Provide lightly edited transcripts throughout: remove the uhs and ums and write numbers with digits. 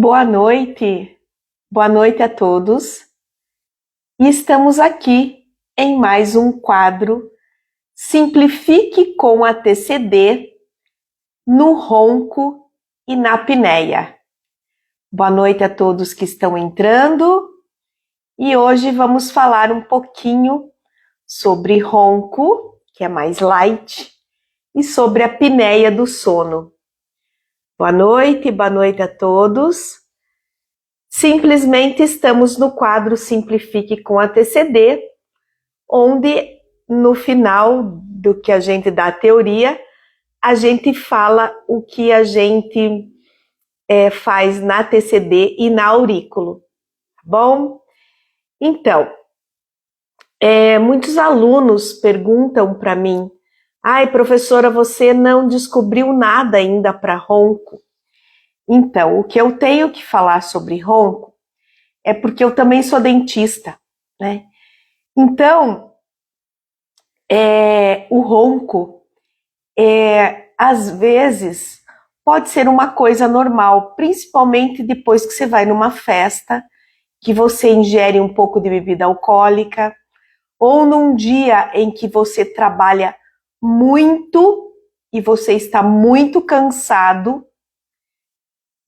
Boa noite a todos. E estamos aqui em mais um quadro Simplifique com a TCD no ronco e na apneia. Boa noite a todos que estão entrando e hoje vamos falar um pouquinho sobre ronco, que é mais light, e sobre a apneia do sono. Boa noite a todos. Simplesmente estamos no quadro Simplifique com a TCD, onde no final do que a gente dá a teoria, a gente fala o que a gente faz na TCD e na aurículo, tá bom? Então, muitos alunos perguntam para mim: ai, professora, você não descobriu nada ainda para ronco? Então, o que eu tenho que falar sobre ronco é porque eu também sou dentista, né? Então, o ronco, às vezes, pode ser uma coisa normal, principalmente depois que você vai numa festa, que você ingere um pouco de bebida alcoólica, ou num dia em que você trabalha muito e você está muito cansado,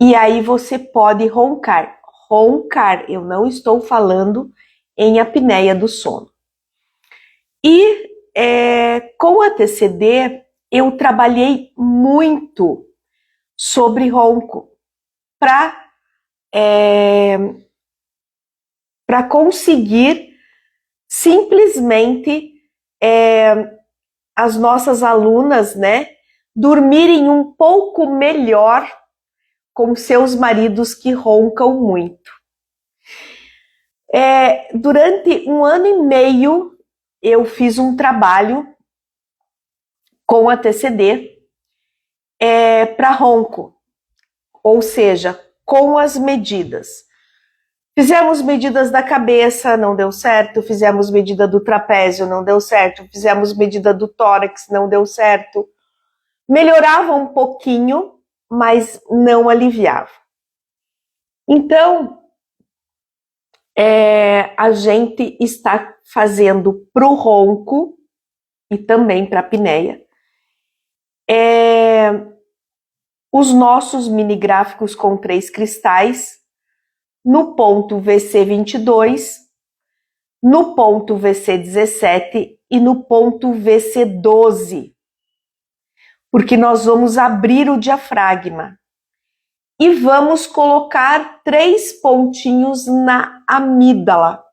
e aí você pode roncar. Roncar, eu não estou falando em apneia do sono. E com a TCD, eu trabalhei muito sobre ronco para conseguir simplesmente as nossas alunas, né, dormirem um pouco melhor com seus maridos que roncam muito. Durante 1 ano e meio, eu fiz um trabalho com a TCD para ronco, ou seja, com as medidas. Fizemos medidas da cabeça, não deu certo. Fizemos medida do trapézio, não deu certo. Fizemos medida do tórax, não deu certo. Melhorava um pouquinho, mas não aliviava. Então, a gente está fazendo para o ronco e também para a apneia os nossos mini gráficos com 3 cristais no ponto VC22, no ponto VC17 e no ponto VC12, porque nós vamos abrir o diafragma e vamos colocar 3 pontinhos na amígdala.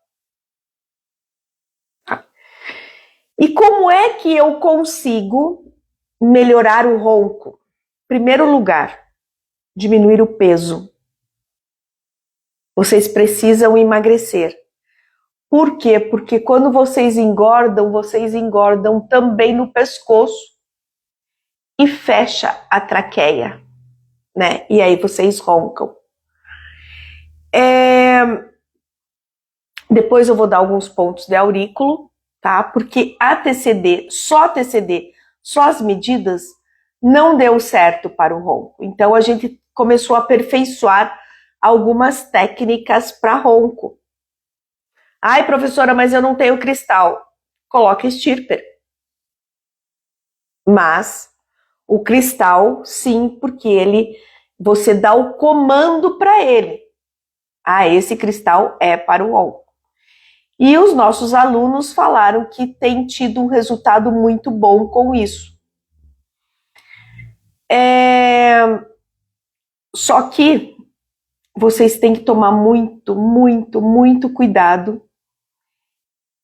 E como é que eu consigo melhorar o ronco? Em primeiro lugar, diminuir o peso. Vocês precisam emagrecer. Por quê? Porque quando vocês engordam também no pescoço e fecha a traqueia, né? E aí vocês roncam. Depois eu vou dar alguns pontos de aurículo, tá? Porque a TCD, só as medidas, não deu certo para o ronco. Então a gente começou a aperfeiçoar algumas técnicas para ronco. Ai, professora, mas eu não tenho cristal. Coloque Stirper. Mas o cristal, sim, porque você dá o comando para ele. Ah, esse cristal é para o ronco. E os nossos alunos falaram que tem tido um resultado muito bom com isso. Só que vocês têm que tomar muito cuidado,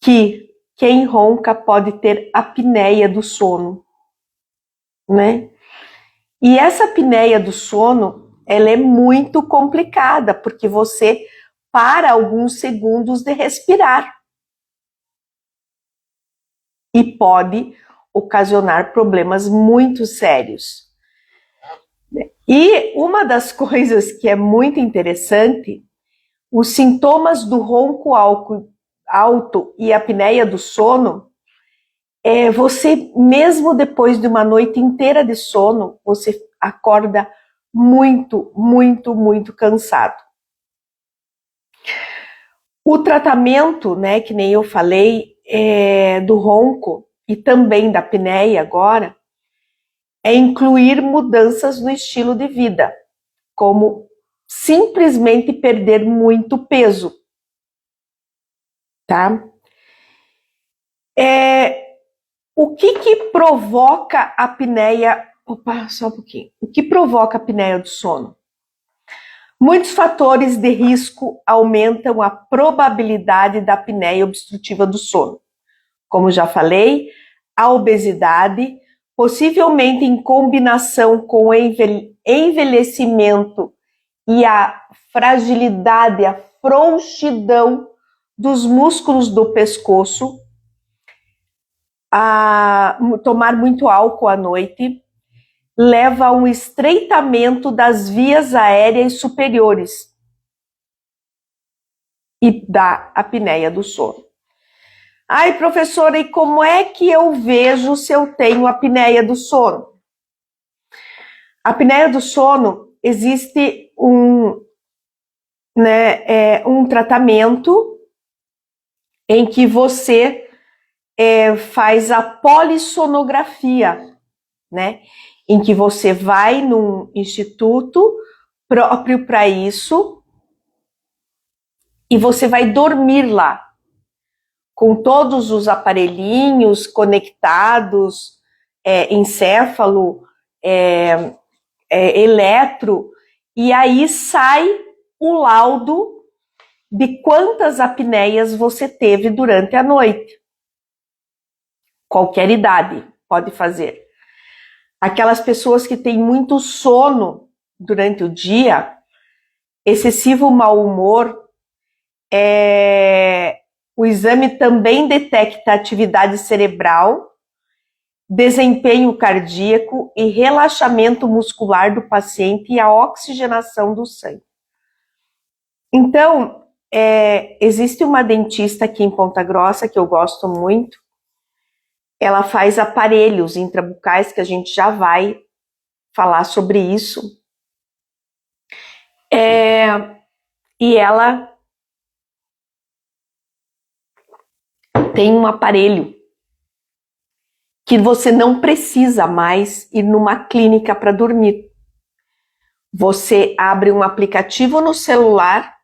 que quem ronca pode ter apneia do sono, né? E essa apneia do sono, ela é muito complicada, porque você para alguns segundos de respirar e pode ocasionar problemas muito sérios. E uma das coisas que é muito interessante, os sintomas do ronco alto e apneia do sono, você mesmo depois de uma noite inteira de sono, você acorda muito, muito, muito cansado. O tratamento, né, que nem eu falei, do ronco e também da apneia agora, é incluir mudanças no estilo de vida, como simplesmente perder muito peso, tá? O que provoca a apneia? Opa, só um pouquinho. O que provoca a apneia do sono? Muitos fatores de risco aumentam a probabilidade da apneia obstrutiva do sono. Como já falei, a obesidade, possivelmente em combinação com o envelhecimento e a fragilidade, a frouxidão dos músculos do pescoço, a tomar muito álcool à noite, leva a um estreitamento das vias aéreas superiores e da apneia do sono. Ai, professora, e como é que eu vejo se eu tenho apneia do sono? A apneia do sono, existe um tratamento em que você faz a polissonografia, né? Em que você vai num instituto próprio para isso e você vai dormir lá, com todos os aparelhinhos conectados, encéfalo, eletro, e aí sai o laudo de quantas apneias você teve durante a noite. Qualquer idade pode fazer. Aquelas pessoas que têm muito sono durante o dia, excessivo mau humor, o exame também detecta atividade cerebral, desempenho cardíaco e relaxamento muscular do paciente e a oxigenação do sangue. Então, existe uma dentista aqui em Ponta Grossa que eu gosto muito. Ela faz aparelhos intrabucais, que a gente já vai falar sobre isso. E ela tem um aparelho que você não precisa mais ir numa clínica para dormir. Você abre um aplicativo no celular,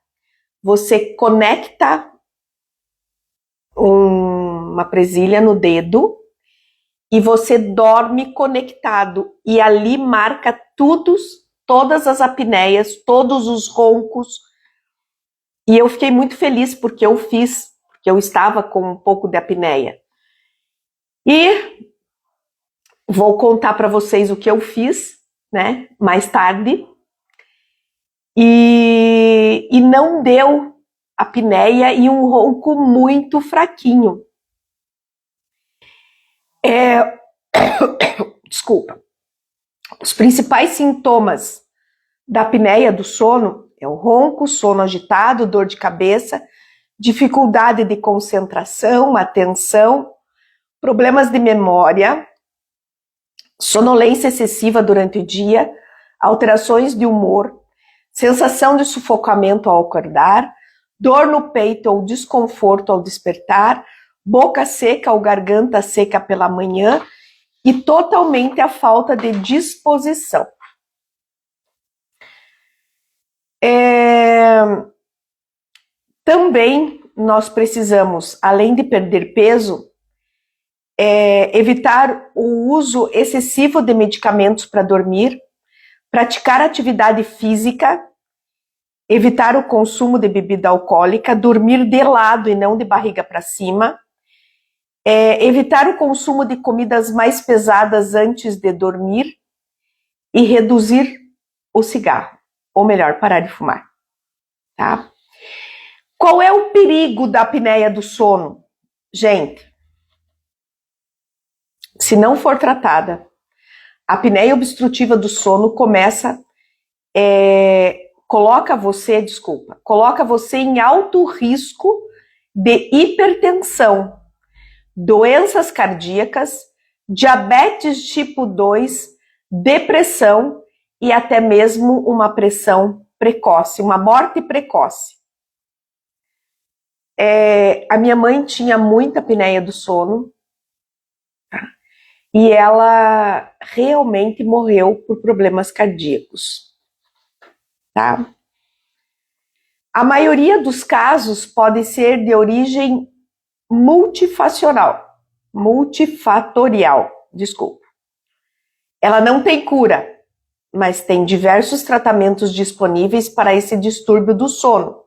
você conecta uma presilha no dedo e você dorme conectado, e ali marca todas as apneias, todos os roncos. E eu fiquei muito feliz porque eu estava com um pouco de apneia. E vou contar para vocês o que eu fiz, né, mais tarde. E não deu apneia e um ronco muito fraquinho. Desculpa. Os principais sintomas da apneia do sono é o ronco, sono agitado, dor de cabeça, dificuldade de concentração, atenção, problemas de memória, sonolência excessiva durante o dia, alterações de humor, sensação de sufocamento ao acordar, dor no peito ou desconforto ao despertar, boca seca ou garganta seca pela manhã e totalmente a falta de disposição. Também nós precisamos, além de perder peso, evitar o uso excessivo de medicamentos para dormir, praticar atividade física, evitar o consumo de bebida alcoólica, dormir de lado e não de barriga para cima, evitar o consumo de comidas mais pesadas antes de dormir e reduzir o cigarro, ou melhor, parar de fumar, tá? Qual é o perigo da apneia do sono? Gente, se não for tratada, a apneia obstrutiva do sono coloca você em alto risco de hipertensão, doenças cardíacas, diabetes tipo 2, depressão e até mesmo uma pressão precoce, uma morte precoce. A minha mãe tinha muita apneia do sono, tá? E ela realmente morreu por problemas cardíacos, tá? A maioria dos casos pode ser de origem multifatorial, desculpa. Ela não tem cura, mas tem diversos tratamentos disponíveis para esse distúrbio do sono.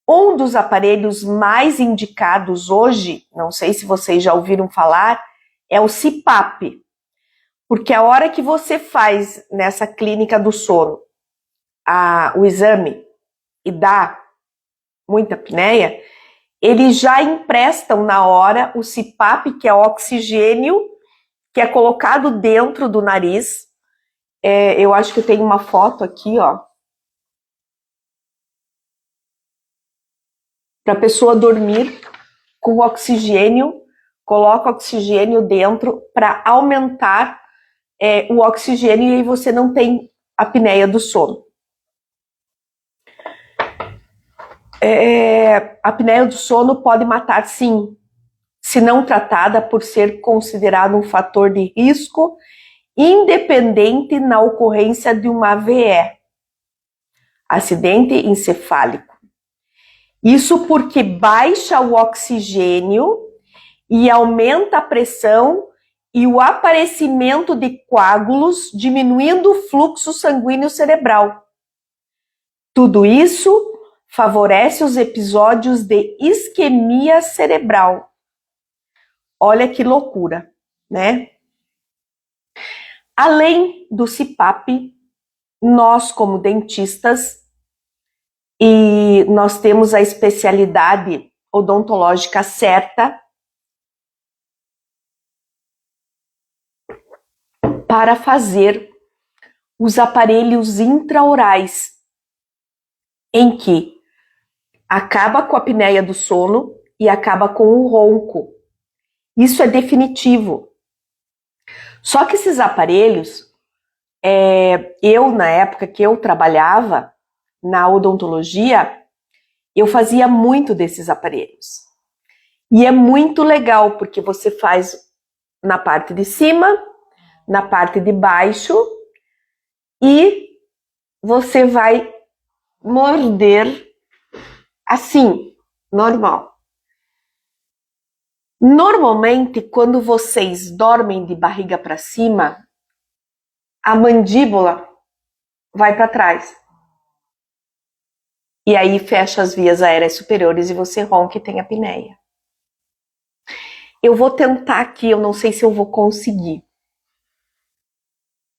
Um dos aparelhos mais indicados hoje, não sei se vocês já ouviram falar, é o CPAP, porque a hora que você faz nessa clínica do sono o exame e dá muita apneia, eles já emprestam na hora o CPAP, que é oxigênio, que é colocado dentro do nariz. Eu acho que eu tenho uma foto aqui, ó, para a pessoa dormir com oxigênio, coloca oxigênio dentro para aumentar o oxigênio e aí você não tem apneia do sono. A apneia do sono pode matar, sim, se não tratada, por ser considerado um fator de risco independente na ocorrência de uma AVE, acidente encefálico. Isso porque baixa o oxigênio e aumenta a pressão e o aparecimento de coágulos, diminuindo o fluxo sanguíneo cerebral. Tudo isso favorece os episódios de isquemia cerebral. Olha que loucura, né? Além do CPAP, nós como dentistas, e nós temos a especialidade odontológica certa para fazer os aparelhos intraorais, em que acaba com a apneia do sono e acaba com o ronco. Isso é definitivo. Só que esses aparelhos, eu na época que eu trabalhava na odontologia, eu fazia muito desses aparelhos. E é muito legal, porque você faz na parte de cima, na parte de baixo, e você vai morder assim, normal. Normalmente, quando vocês dormem de barriga para cima, a mandíbula vai para trás. E aí fecha as vias aéreas superiores e você ronca e tem apneia. Eu vou tentar aqui, eu não sei se eu vou conseguir.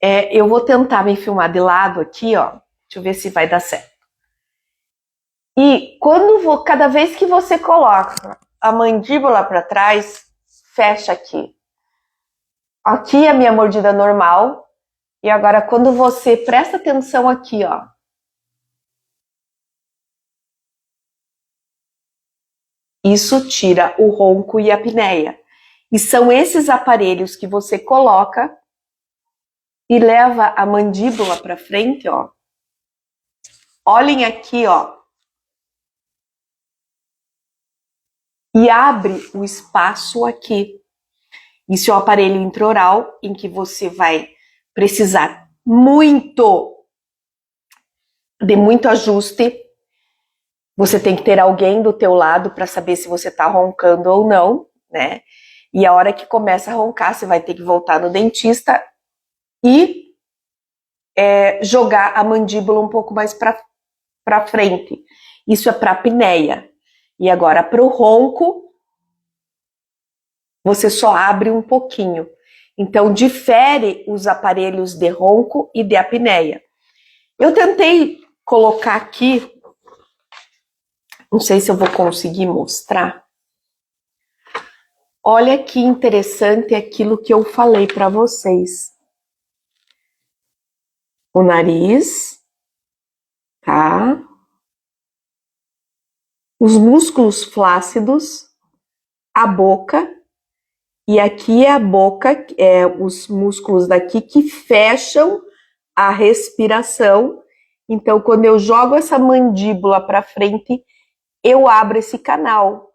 Eu vou tentar me filmar de lado aqui, ó. Deixa eu ver se vai dar certo. E cada vez que você coloca a mandíbula para trás, fecha aqui. Aqui é a minha mordida normal. E agora quando você presta atenção aqui, ó. Isso tira o ronco e a apneia. E são esses aparelhos que você coloca e leva a mandíbula para frente, ó. Olhem aqui, ó. E abre o espaço aqui. Isso é o aparelho intraoral, em que você vai precisar de muito ajuste. Você tem que ter alguém do teu lado para saber se você está roncando ou não, né? E a hora que começa a roncar, você vai ter que voltar no dentista e jogar a mandíbula um pouco mais para frente. Isso é para apneia. E agora, para o ronco, você só abre um pouquinho. Então, difere os aparelhos de ronco e de apneia. Eu tentei colocar aqui, não sei se eu vou conseguir mostrar. Olha que interessante aquilo que eu falei para vocês. O nariz, tá? Os músculos flácidos, a boca, e aqui é a boca, os músculos daqui que fecham a respiração. Então, quando eu jogo essa mandíbula para frente, eu abro esse canal.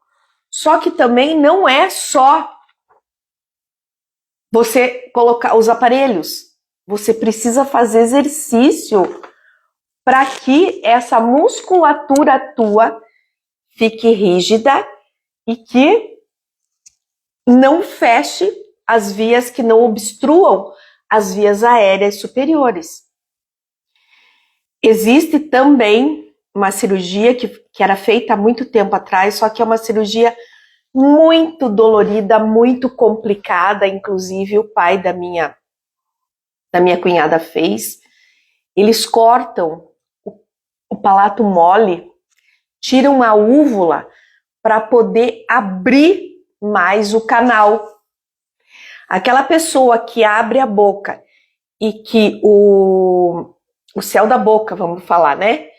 Só que também não é só você colocar os aparelhos. Você precisa fazer exercício para que essa musculatura tua fique rígida e que não feche as vias, que não obstruam as vias aéreas superiores. Existe também uma cirurgia que era feita há muito tempo atrás, só que é uma cirurgia muito dolorida, muito complicada, inclusive o pai da minha cunhada fez. Eles cortam o palato mole, tiram a úvula para poder abrir mais o canal. Aquela pessoa que abre a boca e que o céu da boca, vamos falar, né?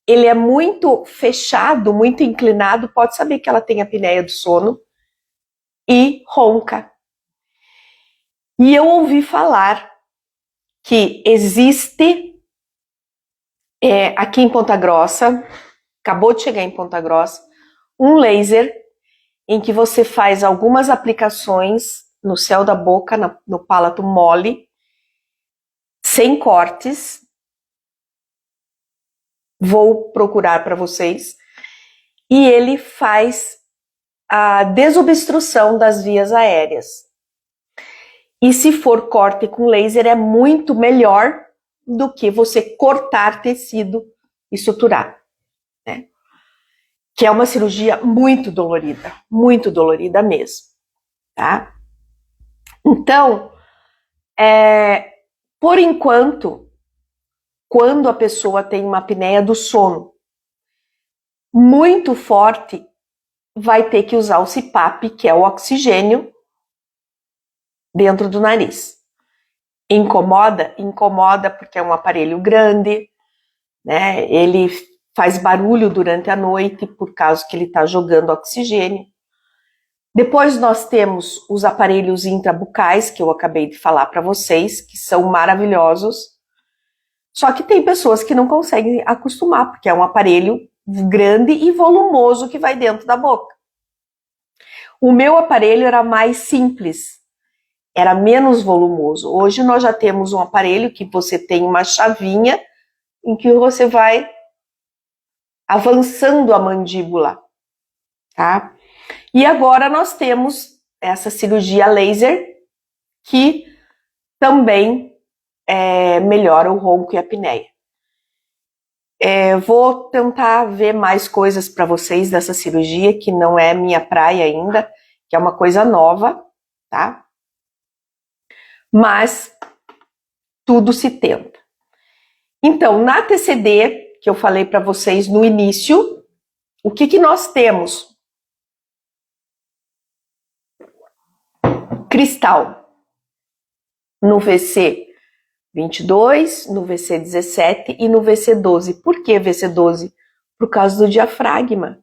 Ele é muito fechado, muito inclinado, pode saber que ela tem apneia do sono e ronca. E eu ouvi falar que existe aqui em Ponta Grossa, acabou de chegar em Ponta Grossa, um laser em que você faz algumas aplicações no céu da boca, no palato mole, sem cortes. Vou procurar para vocês. E ele faz a desobstrução das vias aéreas. E se for corte com laser, é muito melhor do que você cortar tecido e suturar, né? Que é uma cirurgia muito dolorida mesmo, tá? Então, por enquanto, quando a pessoa tem uma apneia do sono muito forte, vai ter que usar o CPAP, que é o oxigênio, dentro do nariz. Incomoda? Incomoda porque é um aparelho grande, né? Ele faz barulho durante a noite por causa que ele está jogando oxigênio. Depois nós temos os aparelhos intrabucais, que eu acabei de falar para vocês, que são maravilhosos. Só que tem pessoas que não conseguem acostumar, porque é um aparelho grande e volumoso que vai dentro da boca. O meu aparelho era mais simples, era menos volumoso. Hoje nós já temos um aparelho que você tem uma chavinha em que você vai avançando a mandíbula, tá? E agora nós temos essa cirurgia laser que também melhora o ronco e a apneia. Vou tentar ver mais coisas para vocês dessa cirurgia, que não é minha praia ainda, que é uma coisa nova, tá? Mas tudo se tenta. Então, na TCD, que eu falei para vocês no início, o que nós temos? Cristal no VC 22, no VC 17 e no VC 12. Por que VC 12? Por causa do diafragma.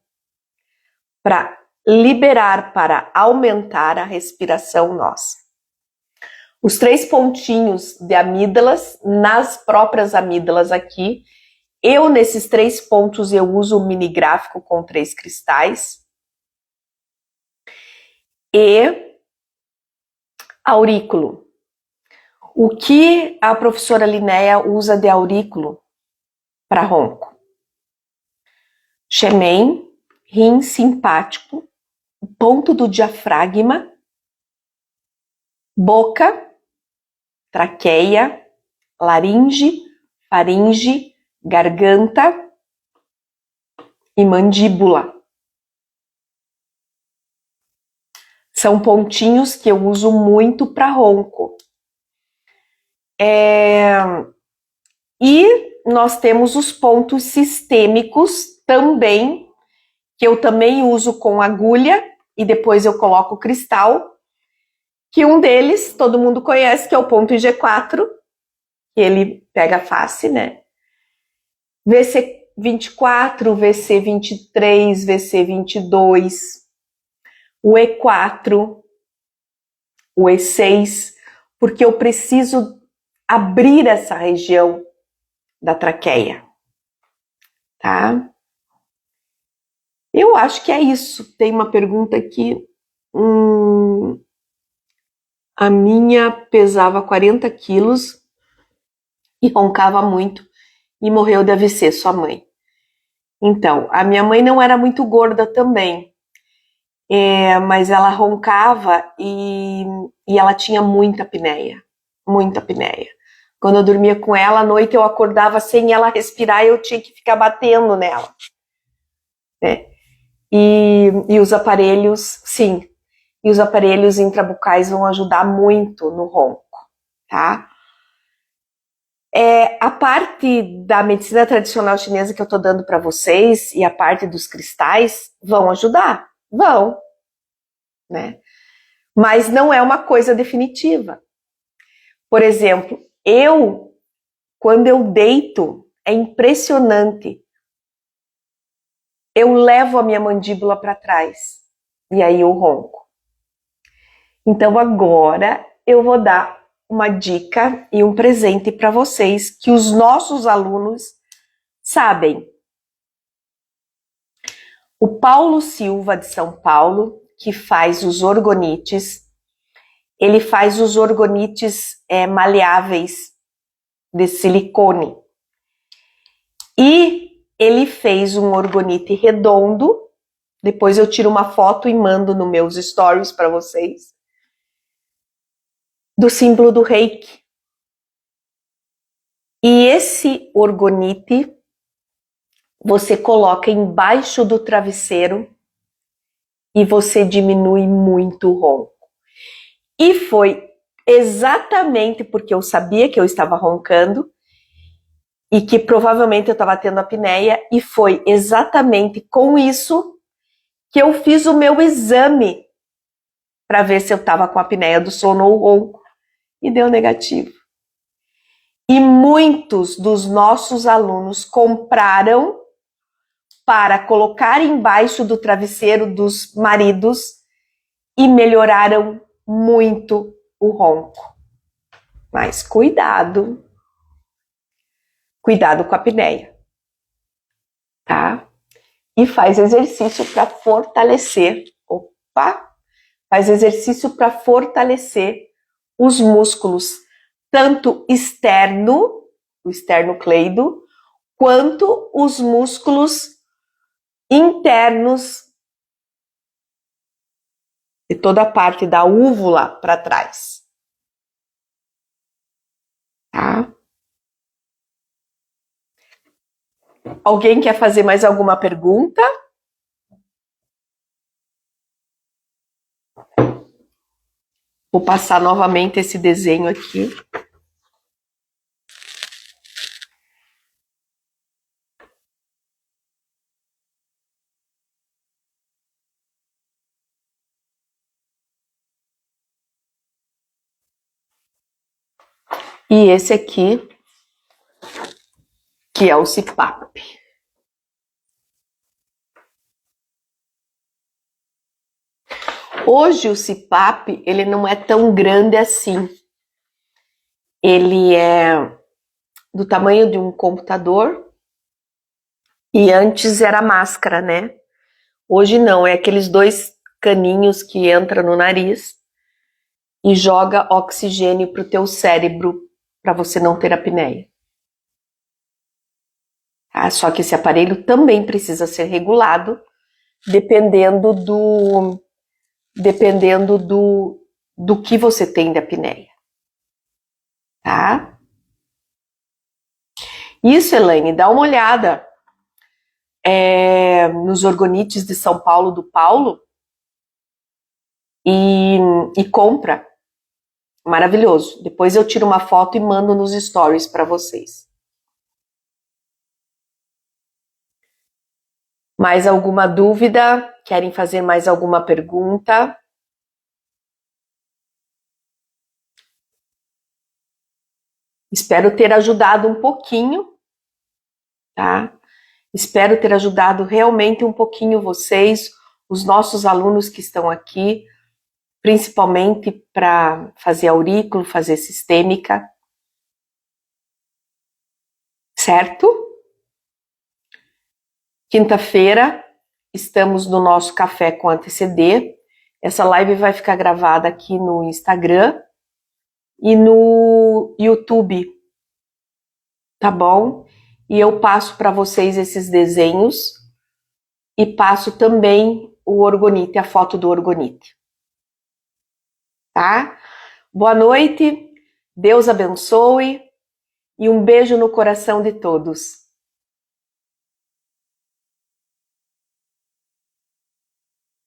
Para liberar, para aumentar a respiração nossa. Os 3 pontinhos de amígdalas, nas próprias amígdalas aqui, nesses 3 pontos, eu uso o mini gráfico com 3 cristais. E aurículo. O que a professora Linéia usa de aurículo para ronco? Xemen, rim simpático, ponto do diafragma, boca, traqueia, laringe, faringe, garganta e mandíbula. São pontinhos que eu uso muito para ronco. E nós temos os pontos sistêmicos também, que eu também uso com agulha e depois eu coloco cristal, que um deles todo mundo conhece, que é o ponto IG4, que ele pega a face, né? VC24, VC23, VC22, o E4, o E6, porque eu preciso abrir essa região da traqueia, tá? Eu acho que é isso. Tem uma pergunta aqui. A minha pesava 40 quilos e roncava muito e morreu de AVC, sua mãe. Então, a minha mãe não era muito gorda também, mas ela roncava e ela tinha muita apneia, muita apneia. Quando eu dormia com ela, à noite eu acordava sem ela respirar e eu tinha que ficar batendo nela, né? E os aparelhos, sim, e os aparelhos intrabucais vão ajudar muito no ronco, tá? A parte da medicina tradicional chinesa que eu tô dando para vocês e a parte dos cristais vão ajudar, vão, né? Mas não é uma coisa definitiva. Por exemplo, quando eu deito, é impressionante. Eu levo a minha mandíbula para trás e aí eu ronco. Então agora eu vou dar uma dica e um presente para vocês que os nossos alunos sabem. O Paulo Silva de São Paulo, que faz os orgonites, ele faz os orgonites maleáveis de silicone. E ele fez um orgonite redondo. Depois eu tiro uma foto e mando nos meus stories para vocês. Do símbolo do reiki. E esse orgonite você coloca embaixo do travesseiro e você diminui muito o ronco. E foi exatamente porque eu sabia que eu estava roncando e que provavelmente eu estava tendo apneia, e foi exatamente com isso que eu fiz o meu exame para ver se eu estava com apneia do sono ou ronco, e deu negativo. E muitos dos nossos alunos compraram para colocar embaixo do travesseiro dos maridos e melhoraram muito o ronco. Mas cuidado com a apneia, tá? E faz exercício para fortalecer, faz exercício para fortalecer os músculos, tanto externo, o esternocleido, quanto os músculos internos de toda a parte da úvula para trás. Tá? Alguém quer fazer mais alguma pergunta? Vou passar novamente esse desenho aqui. E esse aqui, que é o CPAP. Hoje o CPAP, ele não é tão grande assim. Ele é do tamanho de um computador e antes era máscara, né? Hoje não, é aqueles 2 caninhos que entram no nariz e joga oxigênio para o teu cérebro para você não ter apneia. Tá? Só que esse aparelho também precisa ser regulado dependendo do que você tem de apneia. Tá? Isso, Elaine, dá uma olhada nos orgonites de São Paulo do Paulo e compra. Maravilhoso. Depois eu tiro uma foto e mando nos stories para vocês. Mais alguma dúvida? Querem fazer mais alguma pergunta? Espero ter ajudado um pouquinho, tá? Espero ter ajudado realmente um pouquinho vocês, os nossos alunos que estão aqui, principalmente para fazer aurículo, fazer sistêmica, certo? Quinta-feira, estamos no nosso Café com Anteceder. Essa live vai ficar gravada aqui no Instagram e no YouTube, tá bom? E eu passo para vocês esses desenhos e passo também o orgonite, a foto do orgonite, tá? Boa noite, Deus abençoe e um beijo no coração de todos.